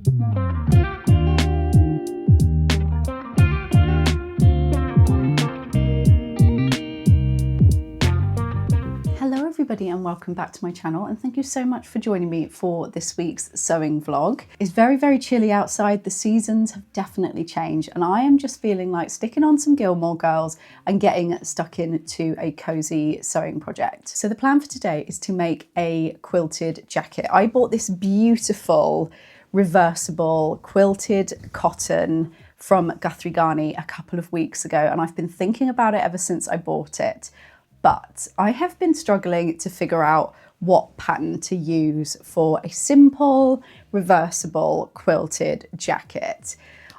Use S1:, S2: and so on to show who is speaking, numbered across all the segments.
S1: Hello everybody and welcome back to my channel, and thank you so much for joining me for this week's sewing vlog. It's very chilly outside. The seasons have definitely changed and I am just feeling like sticking on some Gilmore Girls and getting stuck into a cozy sewing project. So the plan for today is to make a quilted jacket. I bought this beautiful reversible quilted cotton from Guthrie Ghani a couple of weeks ago, and I've been thinking about it ever since I bought it. But I have been struggling to figure out what pattern to use for a simple, reversible, quilted jacket.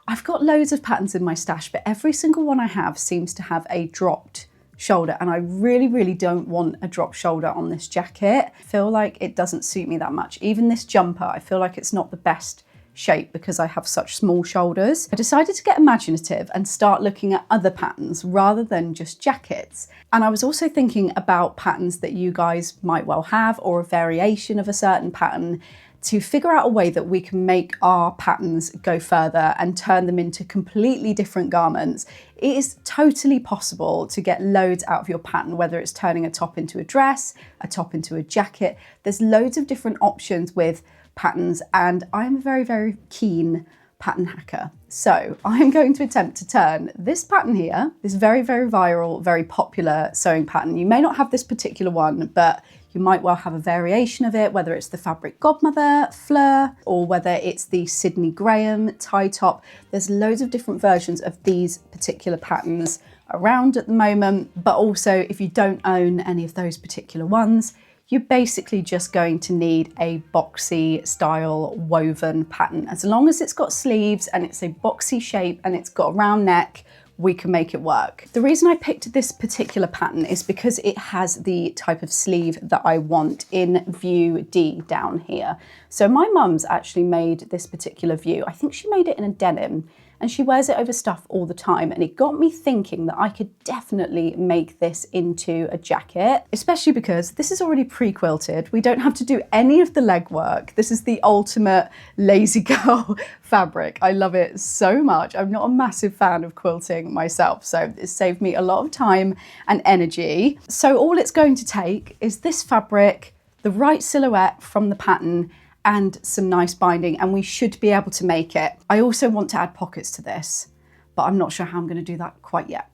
S1: I've got loads of patterns in my stash, but every single one I have seems to have a dropped shoulder, and I really don't want a drop shoulder on this jacket. I feel like it doesn't suit me that much. Even this jumper, I feel like it's not the best shape because I have such small shoulders. I decided to get imaginative and start looking at other patterns rather than just jackets. And I was also thinking about patterns that you guys might well have, or a variation of a certain pattern, to figure out a way that we can make our patterns go further and turn them into completely different garments. It is totally possible to get loads out of your pattern, whether it's turning a top into a dress, a top into a jacket. There's loads of different options with patterns, and I'm a very keen pattern hacker. So I'm going to attempt to turn this pattern here, this very viral, very popular sewing pattern. You may not have this particular one, but you might well have a variation of it, whether it's the fabric godmother fleur or whether it's the Sydney Graham tie top. There's loads of different versions of these particular patterns around at the moment, but also if you don't own any of those particular ones, you're basically just going to need a boxy style woven pattern. As long as it's got sleeves and it's a boxy shape and it's got a round neck, we can make it work. The reason I picked this particular pattern is because it has the type of sleeve that I want in view D down here. So my mum's actually made this particular view. I think she made it in a denim, and she wears it over stuff all the time, and it got me thinking that I could definitely make this into a jacket, especially because this is already pre-quilted. We don't have to do any of the legwork. This is the ultimate lazy girl fabric. I love it so much. I'm not a massive fan of quilting myself, so it saved me a lot of time and energy. So all it's going to take is this fabric, the right silhouette from the pattern, and some nice binding, and we should be able to make it. I also want to add pockets to this, but I'm not sure how I'm going to do that quite yet.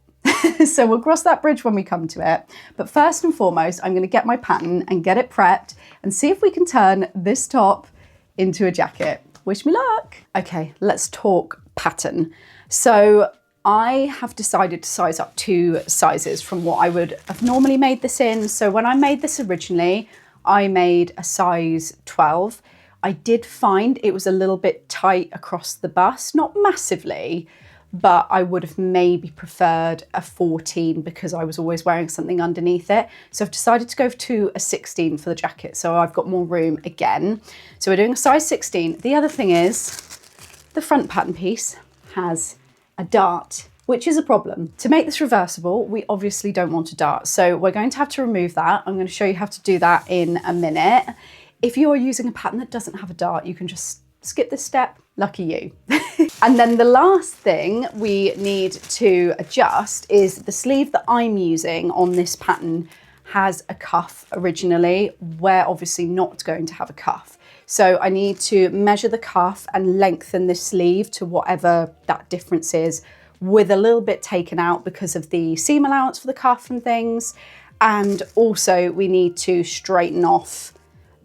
S1: So we'll cross that bridge when we come to it. But first and foremost, I'm going to get my pattern and get it prepped and see if we can turn this top into a jacket. Wish me luck. Okay, let's talk pattern. So I have decided to size up 2 sizes from what I would have normally made this in. So when I made this originally, I made a size 12. I did find it was a little bit tight across the bust, not massively, but I would have maybe preferred a 14 because I was always wearing something underneath it. So I've decided to go to a 16 for the jacket, so I've got more room again. So we're doing a size 16. The other thing is the front pattern piece has a dart, which is a problem. To make this reversible, we obviously don't want a dart, so we're going to have to remove that. I'm going to show you how to do that in a minute. If you're using a pattern that doesn't have a dart, you can just skip this step, lucky you. And then the last thing we need to adjust is the sleeve that I'm using on this pattern has a cuff originally. We're obviously not going to have a cuff. So I need to measure the cuff and lengthen this sleeve to whatever that difference is, with a little bit taken out because of the seam allowance for the cuff and things. And also we need to straighten off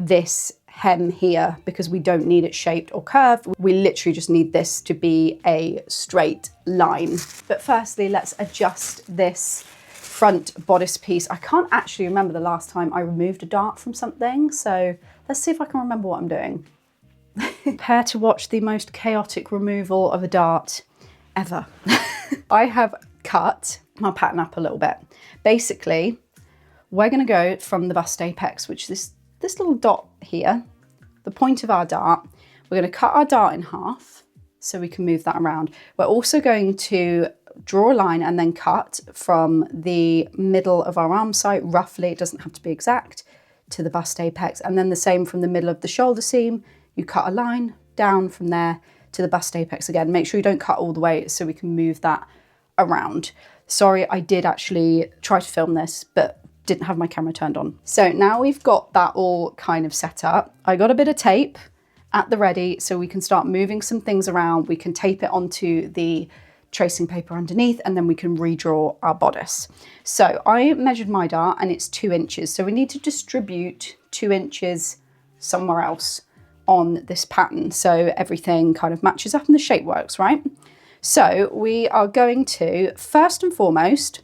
S1: this hem here because we don't need it shaped or curved. We literally just need this to be a straight line. But firstly, let's adjust this front bodice piece. I can't actually remember the last time I removed a dart from something, so let's see if I can remember what I'm doing. Prepare to watch the most chaotic removal of a dart ever. I have cut my pattern up a little bit. Basically, we're going to go from the bust apex, which is this little dot here, the point of our dart. We're going to cut our dart in half so we can move that around. We're also going to draw a line and then cut from the middle of our arm site, roughly, it doesn't have to be exact, to the bust apex. And then the same from the middle of the shoulder seam, you cut a line down from there to the bust apex again. Make sure you don't cut all the way so we can move that around. Sorry, I did actually try to film this, but didn't have my camera turned on. So now we've got that all kind of set up. I got a bit of tape at the ready so we can start moving some things around. We can tape it onto the tracing paper underneath, and then we can redraw our bodice. So I measured my dart and it's 2 inches. So we need to distribute 2 inches somewhere else on this pattern so everything kind of matches up and the shape works, right? So we are going to, first and foremost,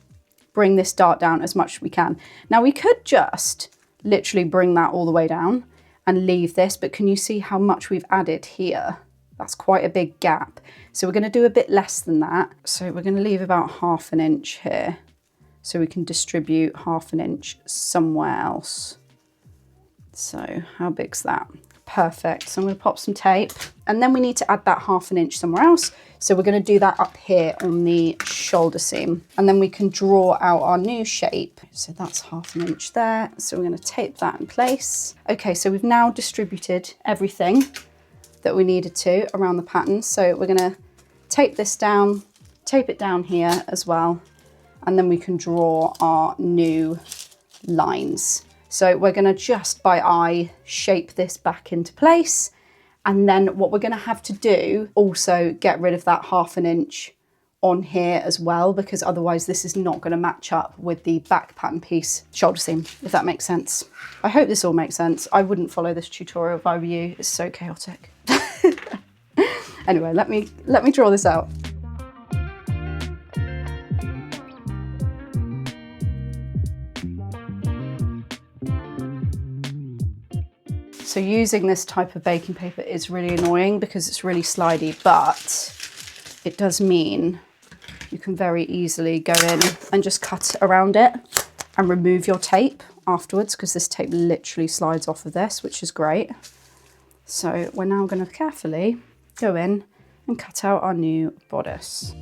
S1: bring this dart down as much as we can. Now we could just literally bring that all the way down and leave this, but can you see how much we've added here? That's quite a big gap. So we're going to do a bit less than that. So we're going to leave about 1/2 inch here so we can distribute 1/2 inch somewhere else. So how big's that? Perfect. So I'm going to pop some tape, and then we need to add that 1/2 inch somewhere else. So we're going to do that up here on the shoulder seam, and then we can draw out our new shape. So that's 1/2 inch there. So we're going to tape that in place. Okay, so we've now distributed everything that we needed to around the pattern. So we're going to tape this down, tape it down here as well, and then we can draw our new lines. So we're going to just by eye shape this back into place. And then what we're going to have to do, also get rid of that 1/2 inch on here as well, because otherwise this is not going to match up with the back pattern piece shoulder seam, if that makes sense. I hope this all makes sense. I wouldn't follow this tutorial if I were you. It's so chaotic. Anyway, let me draw this out. So using this type of baking paper is really annoying because it's really slidey, but it does mean you can very easily go in and just cut around it and remove your tape afterwards, because this tape literally slides off of this, which is great. So we're now going to carefully go in and cut out our new bodice.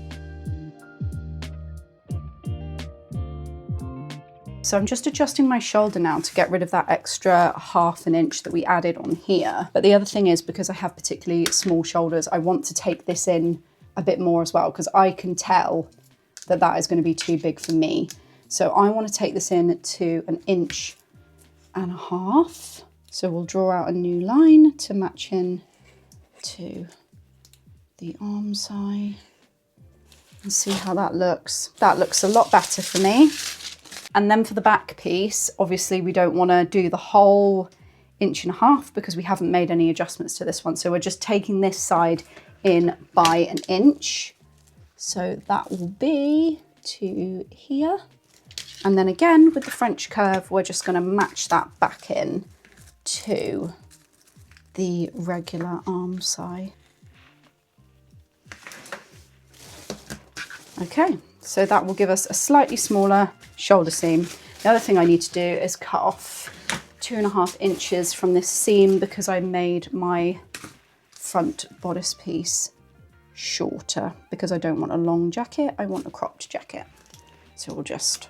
S1: So I'm just adjusting my shoulder now to get rid of that extra 1/2 inch that we added on here. But the other thing is, because I have particularly small shoulders, I want to take this in a bit more as well, because I can tell that that is going to be too big for me. So I want to take this in to 1.5 inches. So we'll draw out a new line to match in to the arm side and see how that looks. That looks a lot better for me. And then for the back piece, obviously we don't want to do the whole 1.5 inches because we haven't made any adjustments to this one. So we're just taking this side in by 1 inch. So that will be to here. And then again, with the French curve, we're just going to match that back in to the regular arm side. Okay, so that will give us a slightly smaller shoulder seam. The other thing I need to do is cut off 2.5 inches from this seam because I made my front bodice piece shorter because I don't want a long jacket, I want a cropped jacket. So we'll just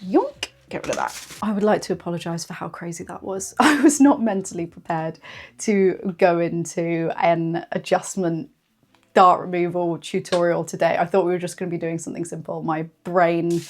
S1: yoink, get rid of that. I would like to apologise for how crazy that was. I was not mentally prepared to go into an adjustment dart removal tutorial today. I thought we were just going to be doing something simple. My brain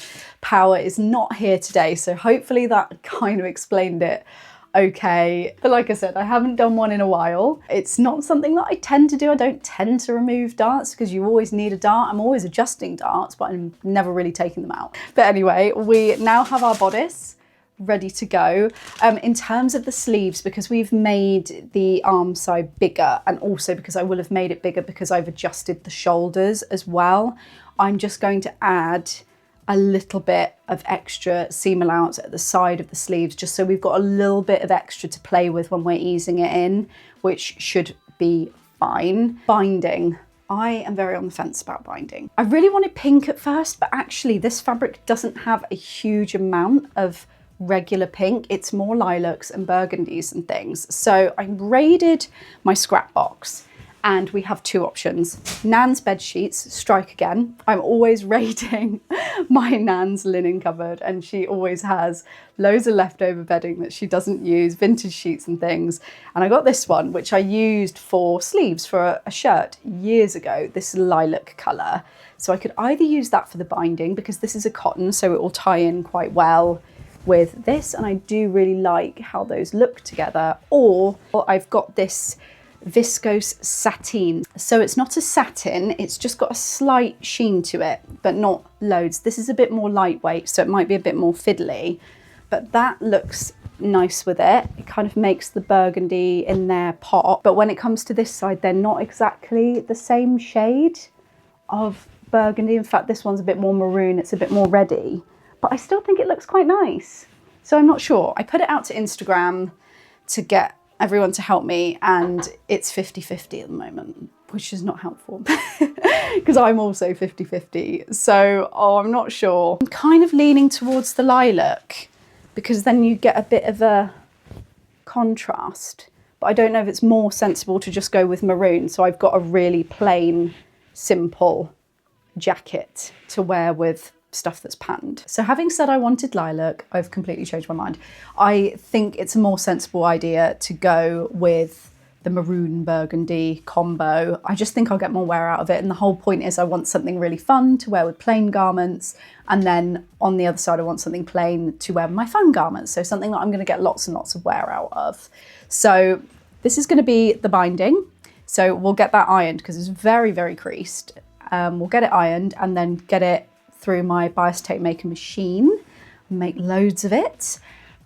S1: power is not here today, so hopefully that kind of explained it okay. But like I said, I haven't done one in a while. It's not something that I tend to do. I don't tend to remove darts because you always need a dart. I'm always adjusting darts, but I'm never really taking them out. But anyway, we now have our bodice ready to go. In terms of the sleeves, because we've made the arm side bigger, and also because I will have made it bigger because I've adjusted the shoulders as well, I'm just going to add a little bit of extra seam allowance at the side of the sleeves, just so we've got a little bit of extra to play with when we're easing it in, which should be fine. Binding. I am very on the fence about binding. I really wanted pink at first, but actually this fabric doesn't have a huge amount of regular pink. It's more lilacs and burgundies and things. So I raided my scrap box And we have two options. Nan's bed sheets, strike again. I'm always raiding my Nan's linen cupboard, and she always has loads of leftover bedding that she doesn't use, vintage sheets and things. And I got this one, which I used for sleeves for a shirt years ago, this lilac colour. So I could either use that for the binding, because this is a cotton, so it will tie in quite well with this. And I do really like how those look together. Or I've got this viscose sateen. So it's not a satin, it's just got a slight sheen to it, but not loads. This is a bit more lightweight, so it might be a bit more fiddly, but that looks nice with it. It kind of makes the burgundy in there pop. But when it comes to this side, they're not exactly the same shade of burgundy. In fact, this one's a bit more maroon, it's a bit more reddy, but I still think it looks quite nice. So I'm not sure. I put it out to Instagram to get everyone to help me, and it's 50-50 at the moment, which is not helpful because I'm also 50-50. So, I'm not sure. I'm kind of leaning towards the lilac because then you get a bit of a contrast, but I don't know if it's more sensible to just go with maroon. So I've got a really plain, simple jacket to wear with stuff that's patterned. So having said I wanted lilac, I've completely changed my mind. I think it's a more sensible idea to go with the maroon burgundy combo. I just think I'll get more wear out of it. And the whole point is I want something really fun to wear with plain garments. And then on the other side, I want something plain to wear with my fun garments. So something that I'm going to get lots and lots of wear out of. So this is going to be the binding. So we'll get that ironed because it's very, very creased. We'll get it ironed and then get it through my bias tape maker machine, make loads of it.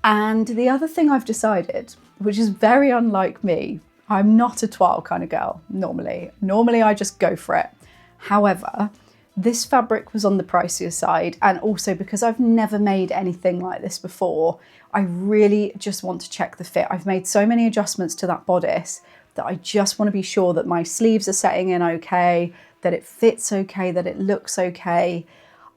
S1: And the other thing I've decided, which is very unlike me, I'm not a toile kind of girl normally. Normally I just go for it. However, this fabric was on the pricier side, and also because I've never made anything like this before, I really just want to check the fit. I've made so many adjustments to that bodice that I just want to be sure that my sleeves are setting in okay, that it fits okay, that it looks okay.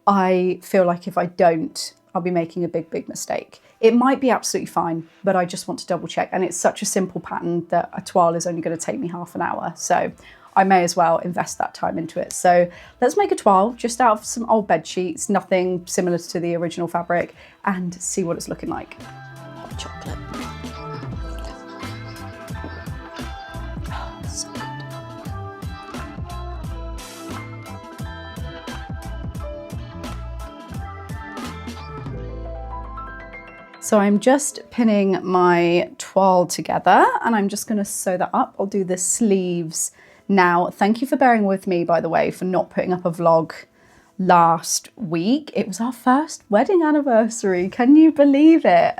S1: I feel like if I don't, I'll be making a big, big mistake. It might be absolutely fine, but I just want to double check. And it's such a simple pattern that a toile is only going to take me half an hour. So I may as well invest that time into it. So let's make a toile just out of some old bed sheets, nothing similar to the original fabric, and see what it's looking like. Hot chocolate. Oh, so good. So I'm just pinning my toile together and I'm just going to sew that up. I'll do the sleeves now. Thank you for bearing with me, by the way, for not putting up a vlog last week. It was our first wedding anniversary. Can you believe it?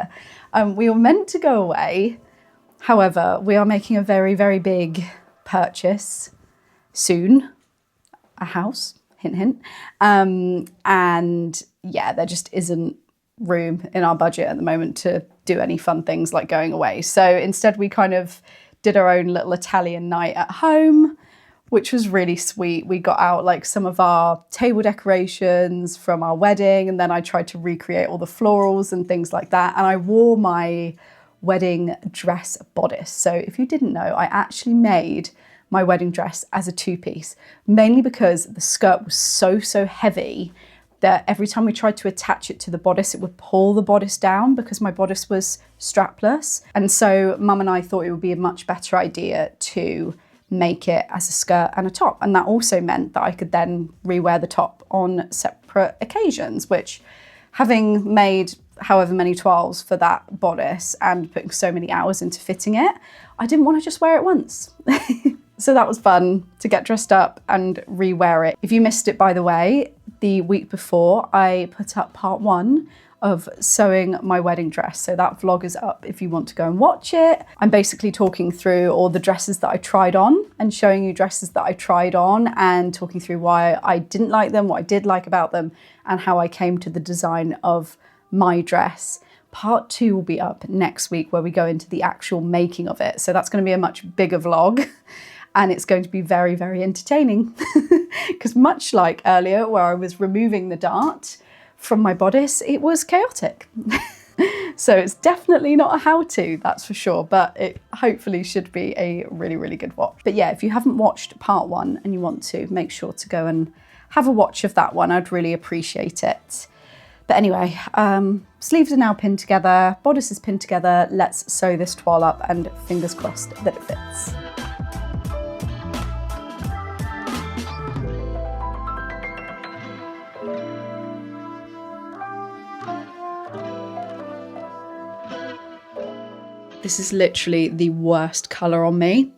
S1: We were meant to go away. However, we are making a very, very big purchase soon. A house, hint, hint. And yeah, there just isn't room in our budget at the moment to do any fun things like going away. So instead we kind of did our own little Italian night at home, which was really sweet. We got out like some of our table decorations from our wedding, and then I tried to recreate all the florals and things like that. And I wore my wedding dress bodice. So if you didn't know, I actually made my wedding dress as a two-piece, mainly because the skirt was so heavy that every time we tried to attach it to the bodice, it would pull the bodice down because my bodice was strapless. And so Mum and I thought it would be a much better idea to make it as a skirt and a top. And that also meant that I could then rewear the top on separate occasions, which, having made however many toiles for that bodice and putting so many hours into fitting it, I didn't want to just wear it once. So that was fun to get dressed up and rewear it. If you missed it, by the way, the week before I put up part 1 of sewing my wedding dress. So that vlog is up if you want to go and watch it. I'm basically talking through all the dresses that I tried on and showing you dresses that I tried on and talking through why I didn't like them, what I did like about them, and how I came to the design of my dress. Part 2 will be up next week where we go into the actual making of it. So that's going to be a much bigger vlog. And it's going to be very, very entertaining because much like earlier where I was removing the dart from my bodice, it was chaotic. So it's definitely not a how-to, that's for sure, but it hopefully should be a really, really good watch. But yeah, if you haven't watched part 1 and you want to, make sure to go and have a watch of that one. I'd really appreciate it. But anyway, sleeves are now pinned together, bodice is pinned together. Let's sew this toile up and fingers crossed that it fits. This is literally the worst colour on me.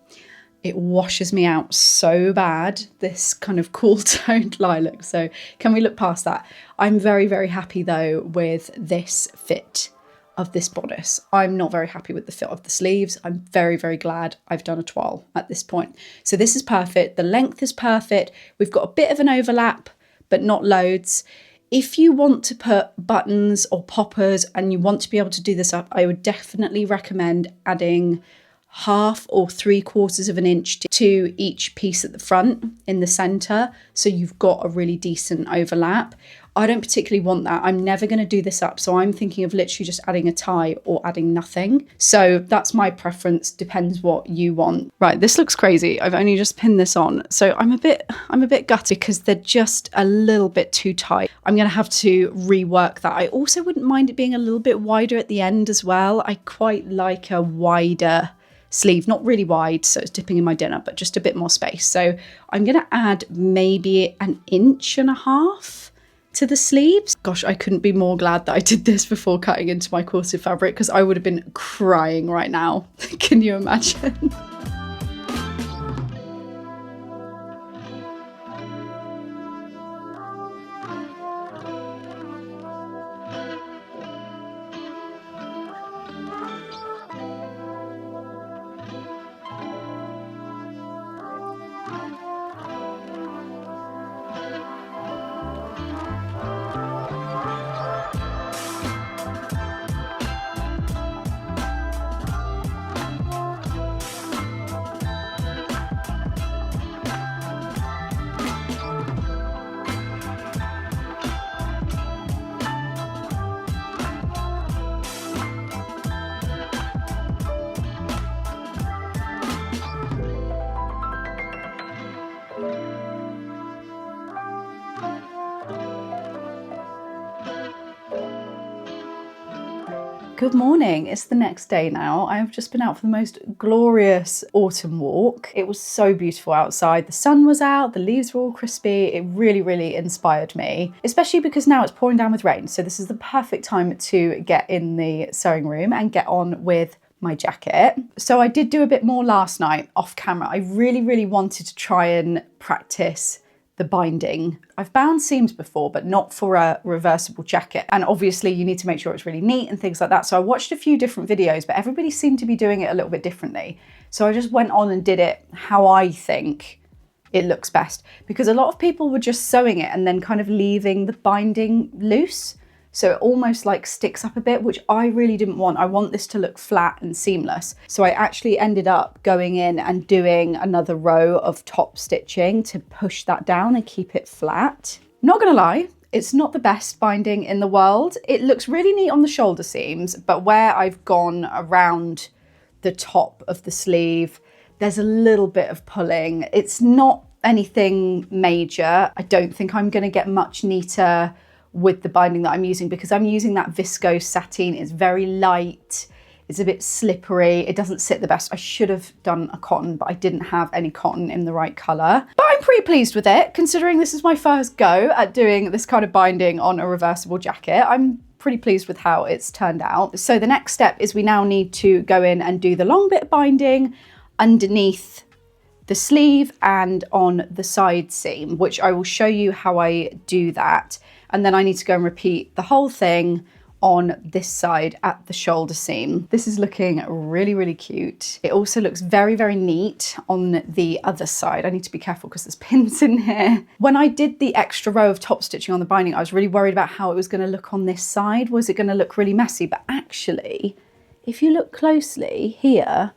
S1: It washes me out so bad, this kind of cool toned lilac. So can we look past that? I'm very, very happy though with this fit of this bodice. I'm not very happy with the fit of the sleeves. I'm very, very glad I've done a toile at this point. So this is perfect. The length is perfect. We've got a bit of an overlap, but not loads. If you want to put buttons or poppers and you want to be able to do this up, I would definitely recommend adding 1/2 or 3/4 of an inch to each piece at the front in the center, so you've got a really decent overlap. I don't particularly want that. I'm never going to do this up, so I'm thinking of literally just adding a tie or adding nothing. So that's my preference, depends what you want. Right, this looks crazy. I've only just pinned this on, so I'm a bit gutted because they're just a little bit too tight. I'm going to have to rework that. I also wouldn't mind it being a little bit wider at the end as well. I quite like a wider sleeve, not really wide, so it's dipping in my dinner, but just a bit more space. So I'm going to add maybe 1.5 inches to the sleeves. Gosh, I couldn't be more glad that I did this before cutting into my quilted fabric, because I would have been crying right now. Can you imagine? Good morning, it's the next day now. I've just been out for the most glorious autumn walk. It was so beautiful outside. The sun was out, the leaves were all crispy. It really, really inspired me, especially because now it's pouring down with rain. So this is the perfect time to get in the sewing room and get on with my jacket. So I did do a bit more last night off camera. I really, really wanted to try and practice the binding. I've bound seams before, but not for a reversible jacket. And obviously you need to make sure it's really neat and things like that. So I watched a few different videos, but everybody seemed to be doing it a little bit differently. So I just went on and did it how I think it looks best, because a lot of people were just sewing it and then kind of leaving the binding loose. So it almost like sticks up a bit, which I really didn't want. I want this to look flat and seamless. So I actually ended up going in and doing another row of top stitching to push that down and keep it flat. Not gonna lie, it's not the best binding in the world. It looks really neat on the shoulder seams, but where I've gone around the top of the sleeve, there's a little bit of pulling. It's not anything major. I don't think I'm gonna get much neater with the binding that I'm using, because I'm using that viscose sateen. It's very light, it's a bit slippery, it doesn't sit the best. I should have done a cotton, but I didn't have any cotton in the right colour. But I'm pretty pleased with it, considering this is my first go at doing this kind of binding on a reversible jacket. I'm pretty pleased with how it's turned out. So the next step is we now need to go in and do the long bit of binding underneath the sleeve and on the side seam, which I will show you how I do that. And then I need to go and repeat the whole thing on this side at the shoulder seam. This is looking really, really cute. It also looks very, very neat on the other side. I need to be careful because there's pins in here. When I did the extra row of top stitching on the binding, I was really worried about how it was going to look on this side. Was it going to look really messy? But actually, if you look closely here,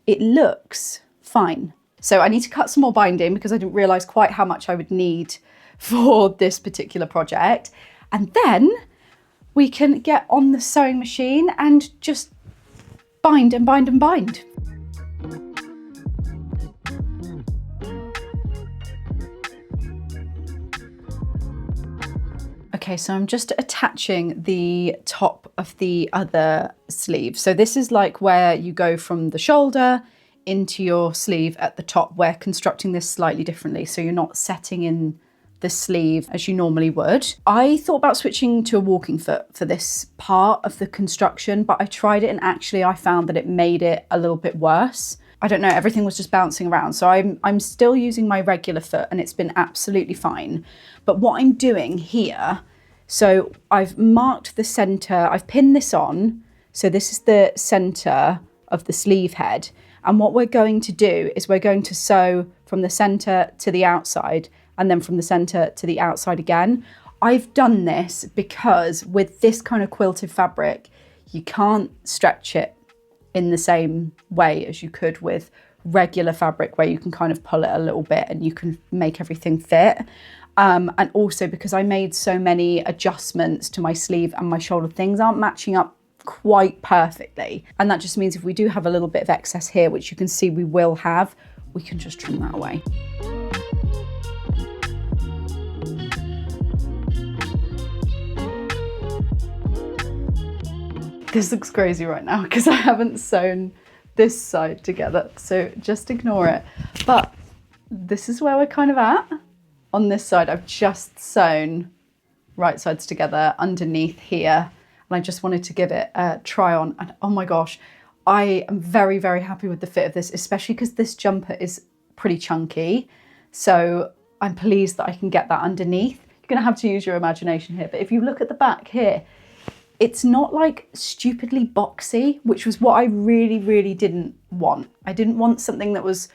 S1: it looks fine. So I need to cut some more binding because I didn't realize quite how much I would need for this particular project. And then we can get on the sewing machine and just bind and bind and bind. Okay, so I'm just attaching the top of the other sleeve. So this is like where you go from the shoulder into your sleeve at the top. We're constructing this slightly differently, so you're not setting in the sleeve as you normally would. I thought about switching to a walking foot for this part of the construction, but I tried it and actually I found that it made it a little bit worse. I don't know, everything was just bouncing around. So I'm still using my regular foot and it's been absolutely fine. But what I'm doing here, so I've marked the center, I've pinned this on. So this is the center of the sleeve head. And what we're going to do is we're going to sew from the center to the outside and then from the center to the outside again. I've done this because with this kind of quilted fabric, you can't stretch it in the same way as you could with regular fabric where you can kind of pull it a little bit and you can make everything fit. And also because I made so many adjustments to my sleeve and my shoulder, things aren't matching up quite perfectly. And that just means if we do have a little bit of excess here, which you can see we will have, we can just trim that away. This looks crazy right now because I haven't sewn this side together, so just ignore it. But this is where we're kind of at. On this side, I've just sewn right sides together underneath here, and I just wanted to give it a try on. And oh my gosh, I am very, very happy with the fit of this, especially because this jumper is pretty chunky. So I'm pleased that I can get that underneath. You're gonna have to use your imagination here, but if you look at the back here, it's not like stupidly boxy, which was what I really, really didn't want. I didn't want something that was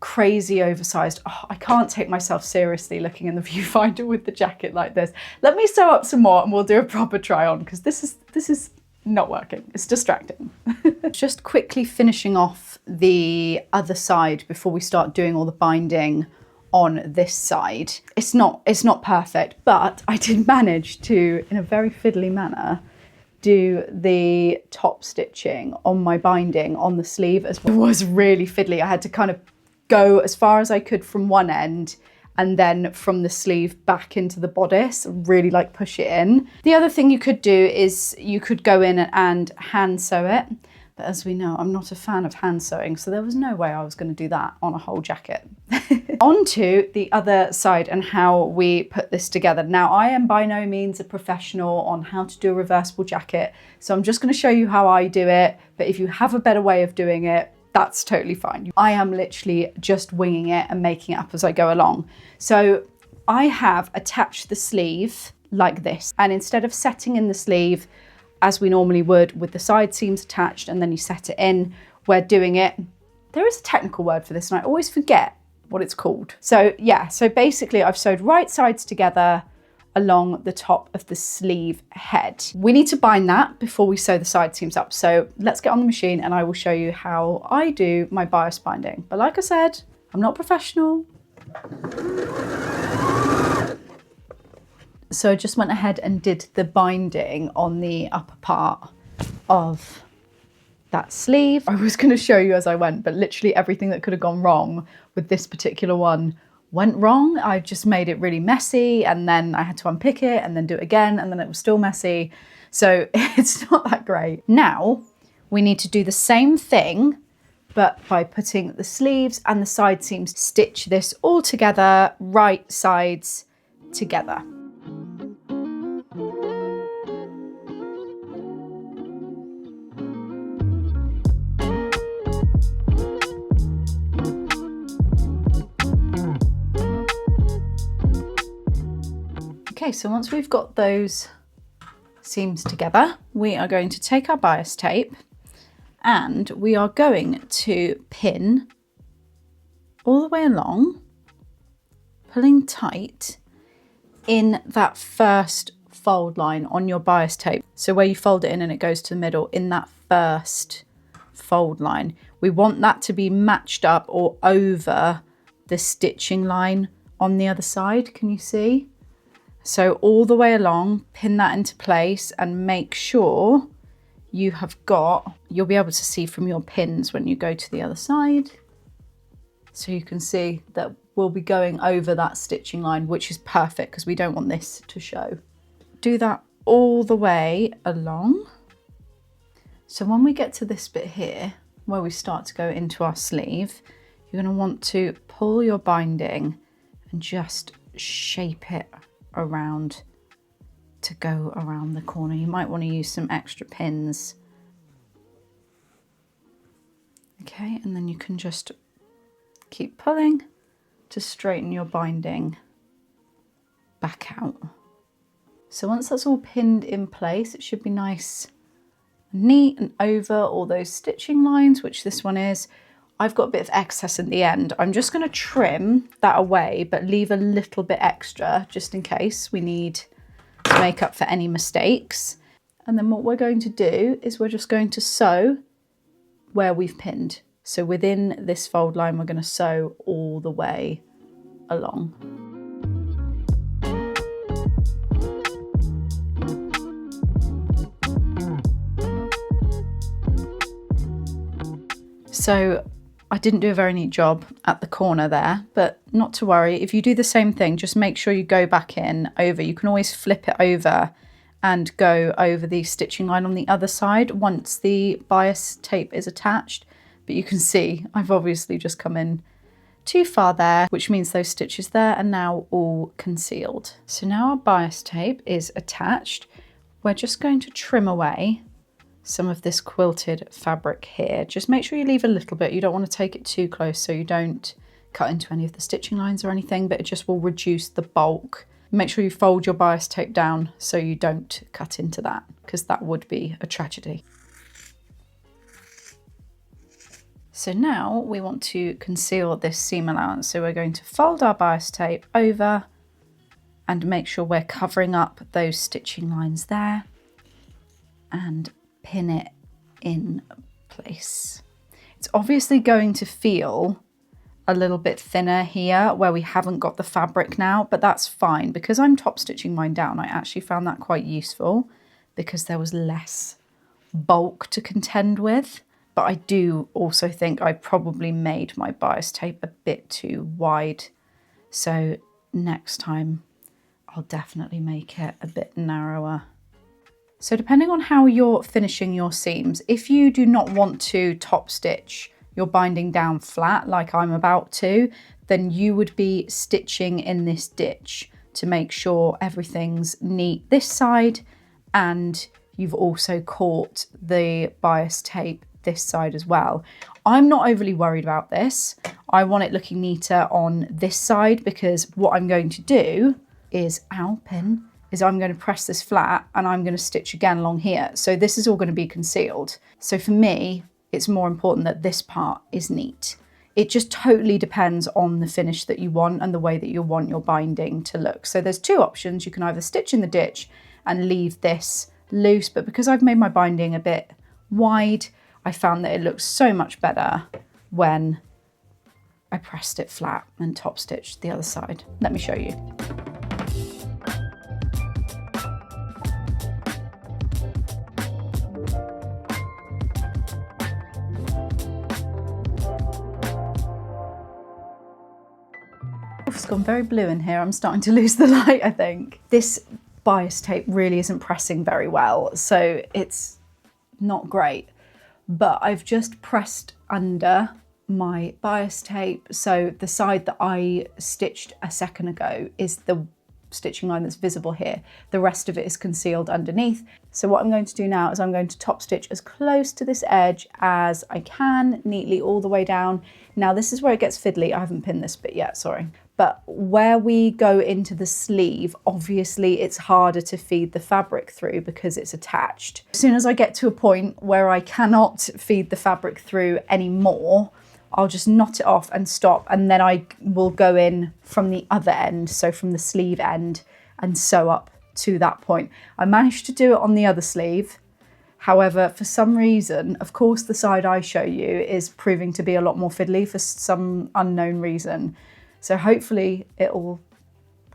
S1: crazy oversized. Oh, I can't take myself seriously looking in the viewfinder with the jacket like this. Let me sew up some more and we'll do a proper try on because this is not working. It's distracting. Just quickly finishing off the other side before we start doing all the binding on this side. It's not perfect, but I did manage to, in a very fiddly manner, do the top stitching on my binding on the sleeve as well. It was really fiddly. I had to kind of go as far as I could from one end and then from the sleeve back into the bodice, really like push it in. The other thing you could do is you could go in and hand sew it. But as we know, I'm not a fan of hand sewing, so there was no way I was going to do that on a whole jacket. On to the other side and how we put this together. Now, I am by no means a professional on how to do a reversible jacket, so I'm just going to show you how I do it. But if you have a better way of doing it, that's totally fine. I am literally just winging it and making it up as I go along. So I have attached the sleeve like this, and instead of setting in the sleeve as we normally would with the side seams attached and then you set it in, we're doing it. There is a technical word for this and I always forget what it's called. So yeah, so basically I've sewed right sides together along the top of the sleeve head. We need to bind that before we sew the side seams up. So let's get on the machine and I will show you how I do my bias binding. But like I said, I'm not professional. So I just went ahead and did the binding on the upper part of that sleeve. I was going to show you as I went, but literally everything that could have gone wrong with this particular one went wrong. I just made it really messy and then I had to unpick it and then do it again and then it was still messy. So it's not that great. Now we need to do the same thing, but by putting the sleeves and the side seams, stitch this all together, right sides together. Okay, so once we've got those seams together, we are going to take our bias tape and we are going to pin all the way along, pulling tight in that first fold line on your bias tape. So where you fold it in and it goes to the middle, in that first fold line. We want that to be matched up or over the stitching line on the other side. Can you see? So all the way along, pin that into place and make sure you'll be able to see from your pins when you go to the other side. So you can see that we'll be going over that stitching line, which is perfect because we don't want this to show. Do that all the way along. So when we get to this bit here, where we start to go into our sleeve, you're going to want to pull your binding and just shape it around to go around the corner. You might want to use some extra pins. Okay, and then you can just keep pulling to straighten your binding back out. So once that's all pinned in place, it should be nice and neat and over all those stitching lines, which this one is. I've got a bit of excess at the end. I'm just going to trim that away, but leave a little bit extra just in case we need to make up for any mistakes. And then what we're going to do is we're just going to sew where we've pinned. So within this fold line, we're going to sew all the way along. So I didn't do a very neat job at the corner there, but not to worry. If you do the same thing, just make sure you go back in over. You can always flip it over and go over the stitching line on the other side once the bias tape is attached. But you can see I've obviously just come in too far there, which means those stitches there are now all concealed. So now our bias tape is attached. We're just going to trim away some of this quilted fabric here. Just make sure you leave a little bit. You don't want to take it too close so you don't cut into any of the stitching lines or anything, but it just will reduce the bulk. Make sure you fold your bias tape down so you don't cut into that, because that would be a tragedy. So now we want to conceal this seam allowance. So we're going to fold our bias tape over and make sure we're covering up those stitching lines there and pin it in place. It's obviously going to feel a little bit thinner here where we haven't got the fabric now, but that's fine because I'm top stitching mine down. I actually found that quite useful because there was less bulk to contend with. But I do also think I probably made my bias tape a bit too wide. So next time I'll definitely make it a bit narrower. So depending on how you're finishing your seams, if you do not want to top stitch your binding down flat like I'm about to, then you would be stitching in this ditch to make sure everything's neat this side and you've also caught the bias tape this side as well. I'm not overly worried about this. I want it looking neater on this side because what I'm going to do is, I'm going to press this flat and I'm going to stitch again along here. So this is all going to be concealed. So for me, it's more important that this part is neat. It just totally depends on the finish that you want and the way that you want your binding to look. So there's two options. You can either stitch in the ditch and leave this loose, but because I've made my binding a bit wide, I found that it looks so much better when I pressed it flat and top stitched the other side. Let me show you. It's gone very blue in here. I'm starting to lose the light, I think. This bias tape really isn't pressing very well, so it's not great. But I've just pressed under my bias tape. So the side that I stitched a second ago is the stitching line that's visible here. The rest of it is concealed underneath. So what I'm going to do now is I'm going to top stitch as close to this edge as I can, neatly all the way down. Now this is where it gets fiddly. I haven't pinned this bit yet, sorry. But where we go into the sleeve, obviously it's harder to feed the fabric through because it's attached. As soon as I get to a point where I cannot feed the fabric through anymore, I'll just knot it off and stop, and then I will go in from the other end, so from the sleeve end, and sew up to that point. I managed to do it on the other sleeve. However, for some reason, of course, the side I show you is proving to be a lot more fiddly for some unknown reason. So hopefully it'll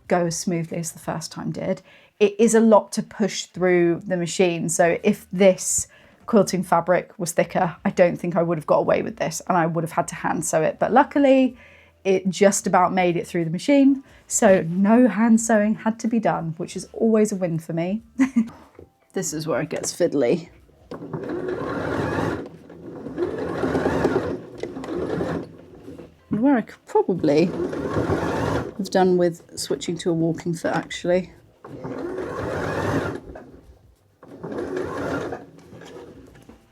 S1: go as smoothly as the first time did. It is a lot to push through the machine. So if this quilting fabric was thicker, I don't think I would have got away with this and I would have had to hand sew it. But luckily, it just about made it through the machine. So no hand sewing had to be done, which is always a win for me. This is where it gets fiddly. And where I could probably have done with switching to a walking foot actually.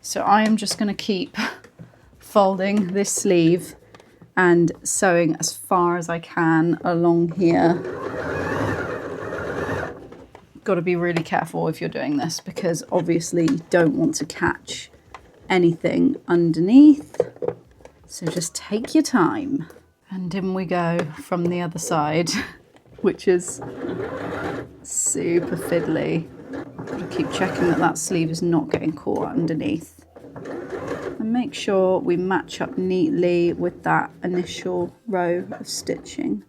S1: So I am just going to keep folding this sleeve and sewing as far as I can along here. Got to be really careful if you're doing this because obviously you don't want to catch anything underneath. So just take your time. And in we go from the other side, which is super fiddly. Got to keep checking that that sleeve is not getting caught underneath. And make sure we match up neatly with that initial row of stitching.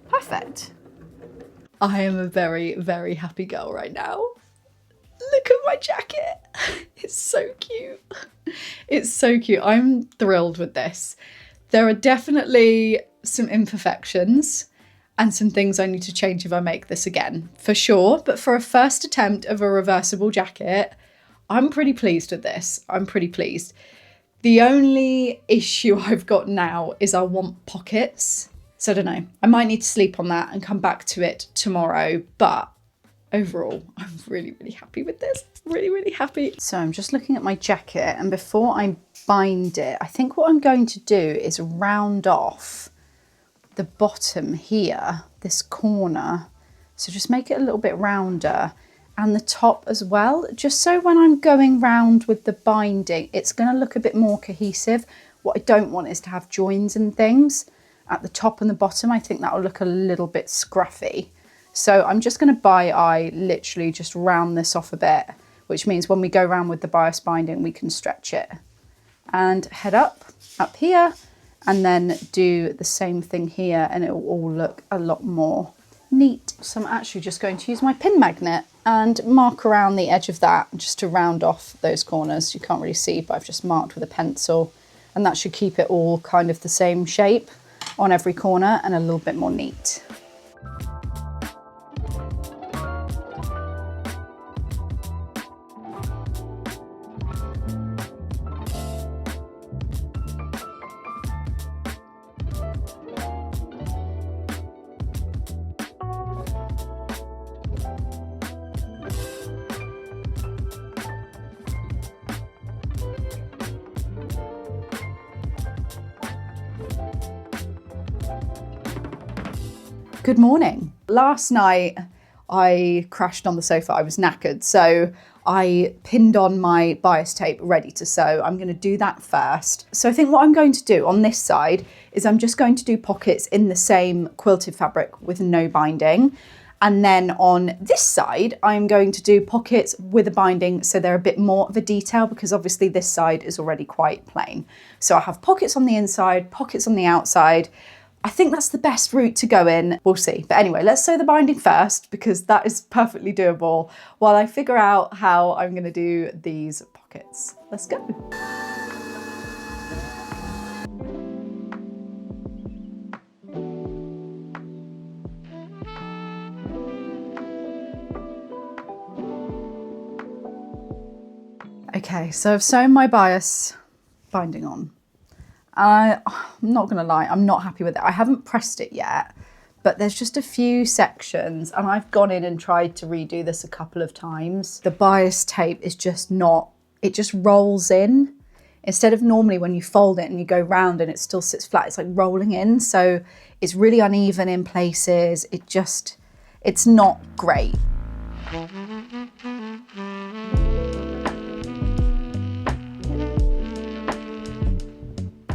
S1: Perfect. I am a very, very happy girl right now. Look at my jacket. It's so cute. It's so cute. I'm thrilled with this. There are definitely some imperfections and some things I need to change if I make this again, for sure. But for a first attempt of a reversible jacket, I'm pretty pleased with this. I'm pretty pleased. The only issue I've got now is I want pockets. So I don't know. I might need to sleep on that and come back to it tomorrow. But overall, I'm really, really happy with this. Really, really happy. So I'm just looking at my jacket, and before I bind it, I think what I'm going to do is round off the bottom here, this corner. So just make it a little bit rounder, and the top as well, just so when I'm going round with the binding, it's going to look a bit more cohesive. What I don't want is to have joins and things at the top and the bottom. I think that will look a little bit scruffy. So I'm just going to by eye literally just round this off a bit, which means when we go around with the bias binding, we can stretch it. And head up here, and then do the same thing here, and it will all look a lot more neat. So I'm actually just going to use my pin magnet and mark around the edge of that just to round off those corners. You can't really see, but I've just marked with a pencil, and that should keep it all kind of the same shape on every corner and a little bit more neat. Good morning. Last night I crashed on the sofa. I was knackered, so I pinned on my bias tape ready to sew. I'm going to do that first. So I think what I'm going to do on this side is I'm just going to do pockets in the same quilted fabric with no binding. And then on this side, I'm going to do pockets with a binding, so they're a bit more of a detail, because obviously this side is already quite plain. So I have pockets on the inside, pockets on the outside. I think that's the best route to go in. We'll see. But anyway, let's sew the binding first, because that is perfectly doable while I figure out how I'm going to do these pockets. Let's go. Okay, so I've sewn my bias binding on. I'm not going to lie, I'm not happy with it. I haven't pressed it yet, but there's just a few sections, and I've gone in and tried to redo this a couple of times. The bias tape is just not, it just rolls in. Instead of normally when you fold it and you go round and it still sits flat, it's like rolling in. So it's really uneven in places. It's not great.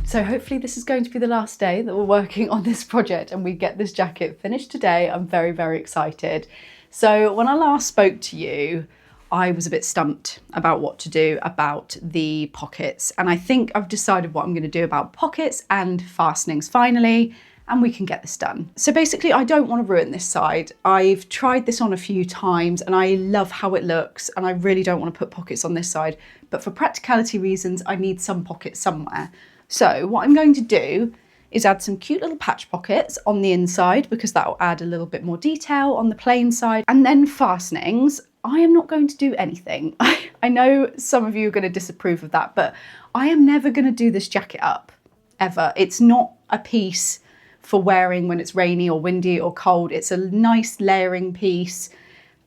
S1: So hopefully this is going to be the last day that we're working on this project and we get this jacket finished today. I'm very, very excited. So when I last spoke to you, I was a bit stumped about what to do about the pockets. And I think I've decided what I'm going to do about pockets and fastenings finally. and we can get this done. So basically, I don't want to ruin this side. I've tried this on a few times and I love how it looks, and I really don't want to put pockets on this side, but for practicality reasons, I need some pockets somewhere. So what I'm going to do is add some cute little patch pockets on the inside, because that will add a little bit more detail on the plain side. And then fastenings, I am not going to do anything. I know some of you are going to disapprove of that, but I am never going to do this jacket up, ever. It's not a piece for wearing when it's rainy or windy or cold. It's a nice layering piece,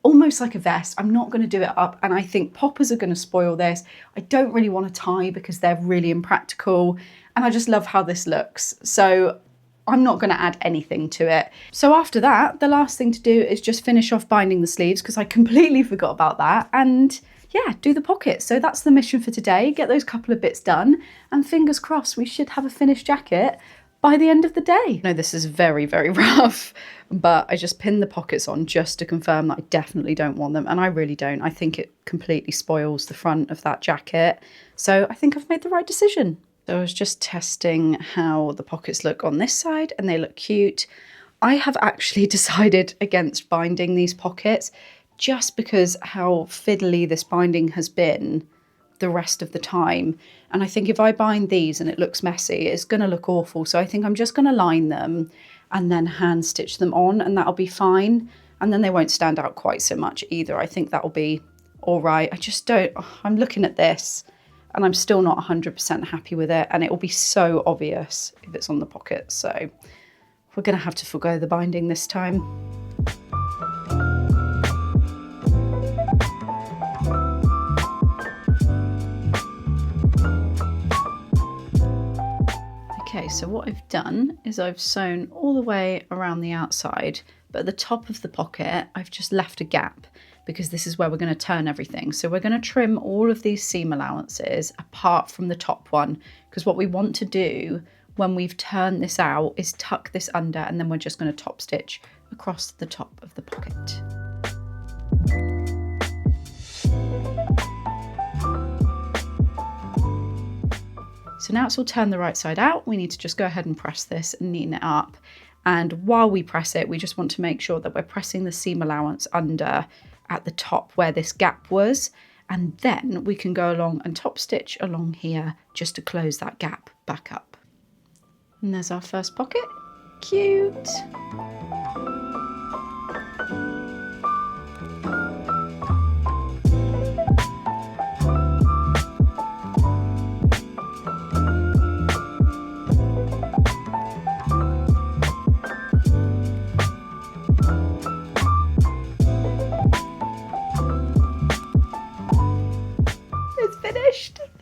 S1: almost like a vest. I'm not going to do it up, and I think poppers are going to spoil this. I don't really want to tie because they're really impractical, and I just love how this looks. So I'm not going to add anything to it. So after that, the last thing to do is just finish off binding the sleeves, because I completely forgot about that, and yeah, do the pockets. So that's the mission for today. Get those couple of bits done, and fingers crossed we should have a finished jacket by the end of the day. No, this is very, very rough, but I just pinned the pockets on just to confirm that I definitely don't want them. And I really don't. I think it completely spoils the front of that jacket. So I think I've made the right decision. So I was just testing how the pockets look on this side, and they look cute. I have actually decided against binding these pockets just because how fiddly this binding has been the rest of the time. And I think if I bind these and it looks messy, it's going to look awful. So I think I'm just going to line them and then hand stitch them on, and that'll be fine. And then they won't stand out quite so much either. I think that'll be all right. I just don't, I'm looking at this and I'm still not 100% happy with it. And it will be so obvious if it's on the pocket. So we're going to have to forgo the binding this time. Okay, so what I've done is I've sewn all the way around the outside, but at the top of the pocket, I've just left a gap because this is where we're going to turn everything. So we're going to trim all of these seam allowances apart from the top one, because what we want to do when we've turned this out is tuck this under, and then we're just going to top stitch across the top of the pocket. So now it's all turned the right side out, we need to just go ahead and press this and neaten it up. And while we press it, we just want to make sure that we're pressing the seam allowance under at the top where this gap was. And then we can go along and top stitch along here just to close that gap back up. And there's our first pocket. Cute.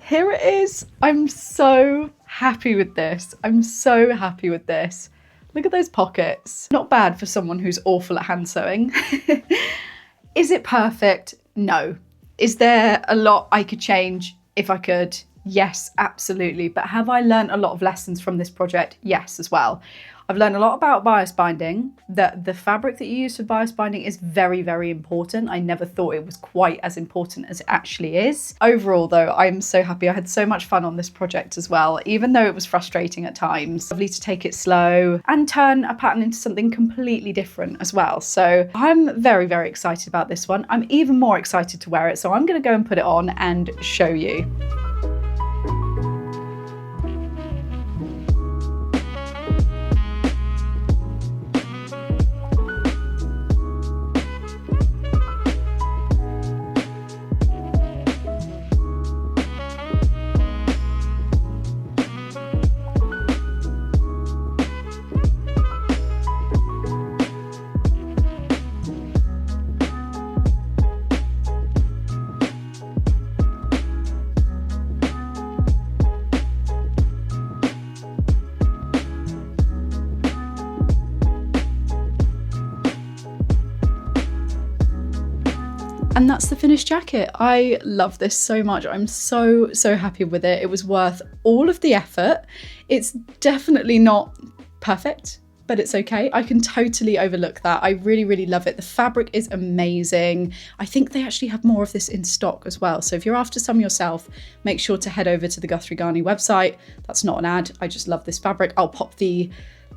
S1: Here it is. I'm so happy with this. I'm so happy with this. Look at those pockets. Not bad for someone who's awful at hand sewing. Is it perfect? No. Is there a lot I could change if I could? Yes, absolutely. But have I learned a lot of lessons from this project? Yes, as well. I've learned a lot about bias binding, that the fabric that you use for bias binding is very, very important. I never thought it was quite as important as it actually is. Overall though, I'm so happy. I had so much fun on this project as well, even though it was frustrating at times. Lovely to take it slow and turn a pattern into something completely different as well. So I'm very, very excited about this one. I'm even more excited to wear it. So I'm gonna go and put it on and show you. And that's the finished jacket. I love this so much. I'm so, so happy with it. It was worth all of the effort. It's definitely not perfect, but it's okay. I can totally overlook that. I really, really love it. The fabric is amazing. I think they actually have more of this in stock as well. So if you're after some yourself, make sure to head over to the Guthrie Ghani website. That's not an ad. I just love this fabric. I'll pop the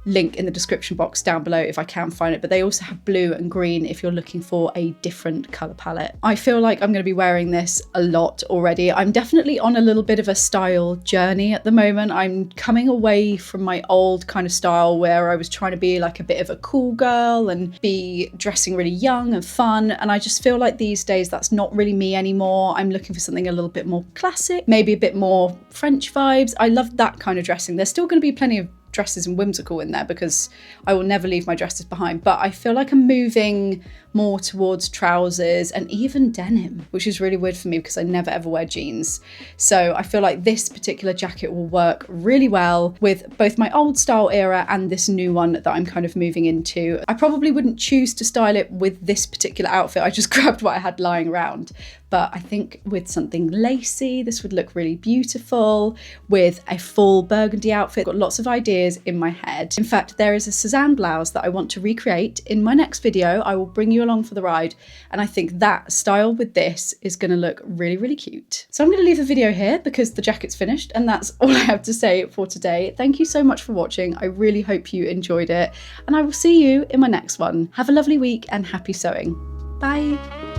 S1: link in the description box down below if I can find it, but they also have blue and green if you're looking for a different colour palette. I feel like I'm going to be wearing this a lot already. I'm definitely on a little bit of a style journey at the moment. I'm coming away from my old kind of style where I was trying to be like a bit of a cool girl and be dressing really young and fun, and I just feel like these days that's not really me anymore. I'm looking for something a little bit more classic, maybe a bit more French vibes. I love that kind of dressing. There's still going to be plenty of dresses and whimsical in there because I will never leave my dresses behind, but I feel like I'm moving more towards trousers and even denim, which is really weird for me because I never ever wear jeans. So I feel like this particular jacket will work really well with both my old style era and this new one that I'm kind of moving into. I probably wouldn't choose to style it with this particular outfit. I just grabbed what I had lying around. But I think with something lacy, this would look really beautiful with a full burgundy outfit. I've got lots of ideas in my head. In fact, there is a Suzanne blouse that I want to recreate. In my next video, I will bring you along for the ride. And I think that style with this is going to look really, really cute. So I'm going to leave the video here because the jacket's finished. And that's all I have to say for today. Thank you so much for watching. I really hope you enjoyed it. And I will see you in my next one. Have a lovely week and happy sewing. Bye.